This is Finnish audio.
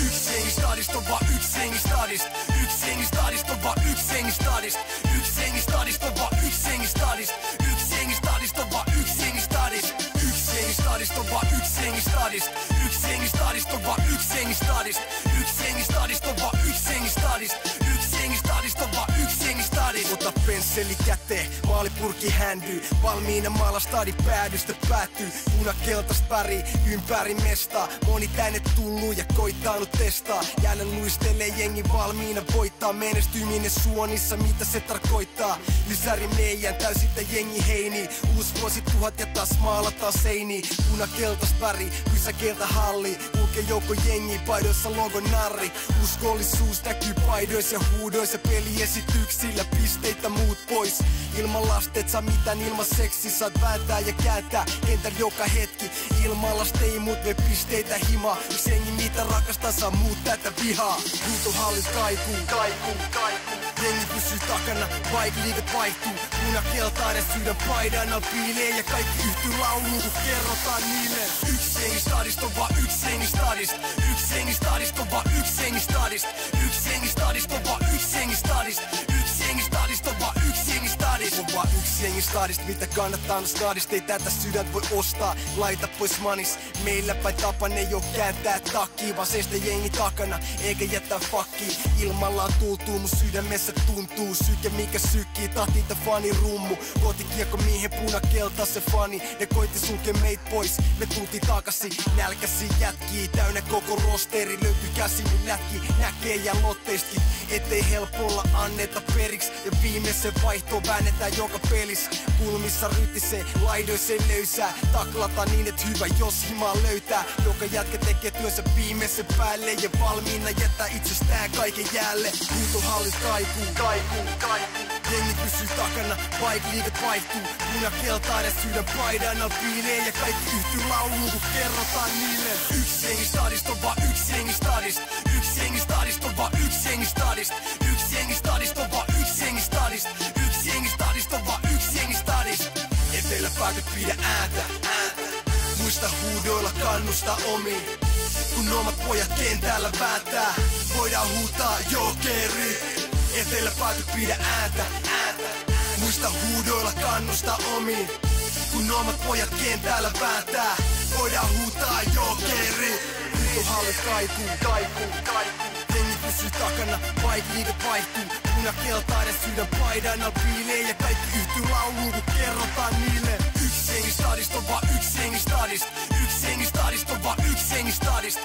Yksi jengi stadist on vaan yksi jengi stadist. Yksi jengi stadist on vaan yksi jengi stadist. Yksi jengi stadist on vaan yksi jengi stadist. Yksi jengi stadist on vaan yksi jengi stadist. Yksi jengi stadist on vaan yksi jengi stadist. Yksi jengi stadist on vaan yksi jengi stadist. Yksi jengi stadist on vaan yksi jengi stadist. Yksi jengi stadist on vaan yksi jengi stadist. Ota pensseli käteen, maalipurki händyy. Valmiina maala stadi päädystä päättyy. Punakeltaista väri ympäri mestaa. Moni tänne tullu ja koittanut testaa. Jälleen luistelee jengi valmiina voittaa. Menestyminen suonissa, mitä se tarkoittaa? Lisäri meidän täysitä jengi heini. Uusi vuosituhat ja taas maalataan seini. Punakeltaista väri, pysäkeltä halli. Kulkee joukko jengi, paidoissa logo narri. Uskollisuus näkyy paidoissa ja huudoissa. Peliesityksillä pisteitä muut pois. Ilman lasteet saa mitään, ilman seksi saat vääntää ja kääntää kentän joka hetki. Ilman laste ei muut me pisteitä himaa. Yksi jengi mitä rakastaa saa muut tätä vihaa. Huutohallit kaikuu, kaikuu, kaikuu. Jengi pysyy takana, bike-liigat vaihtuu. Punakeltainen sydän paidan al piilee. Ja kaikki yhtyy lauluun kun kerrotaan niille. Yksi jengi stadist on vaan yksi jengi stadist. Yksi jengi stadist on vaan yksi jengi stadist. Yksi jengi stadist on vaan yksi jengi stadist. Yksi jengi stadist on vaan yksi jengi stadist. On vaan yksi jengi stadist, mitä kannattaa on stadist. Ei tätä sydäntä voi ostaa, laita pois manis. Meillä päin tapan ei oo kääntää takia, vaan seistä jengi takana, eikä jättää fakkiin. Ilmalla on tultuu, mun sydämessä tuntuu. Syke mikä sykkii, tahtinta fani rummu. Kotikiekko miehen punakelta se fani. Ne koitti sulkee meit pois, me tultiin takaisin. Nälkäsi jätkii, täynnä koko rosteri. Löytyy käsimin lätki, näkee ja lotteistkin. Ettei helpolla anneta periksi. Ja viimeisen vaihtoon väännetään joka pelis. Kulmissa ryttisee, laidoissa löysää. Taklata niin et hyvä jos himaa löytää. Joka jätkä tekee työnsä viimeisen päälle. Ja valmiina jättää itsestään kaiken jäälle. Huutohallit kaikuu, kaikuu, kaikuu. Jengi pysyy takana, bike-liigat vaihtuu. Punakeltainen sydän paidan al piilee. Ja kaikki yhtyy lauluun kun kerrotaan niille. Yksi jengi stadist on vaan yksi jengi stadist. Yksi jengi stadist on vaan yksi jengi stadist. Yksi jengi stadist on vaan yksi jengi stadist. Yksi jengi stadist on vaan yksi jengi stadist. Eteläpääköt pidä ääntä, ääntä. Muista huudoilla kannustaa omiin. Kun omat pojat kentällä vääntää, voidaan huutaa jokeri. Eteläpääköt pidä ääntä, ääntä. Muista huudoilla kannustaa omiin. Kun omat pojat kentällä vääntää, voidaan huutaa jokeri. Huutohallit kaikuu, kaikuu, kaikuu. Jengi pysyy takana, bike-liigat vaihtuu. Punakeltainen sydän paidan al piilee. Ja kaikki yhtyy lauluun kun kerrotaan niille. Yksi jengi stadist on vaan yksi jengi stadist. Yksi jengi stadist on vaan yksi jengi stadist.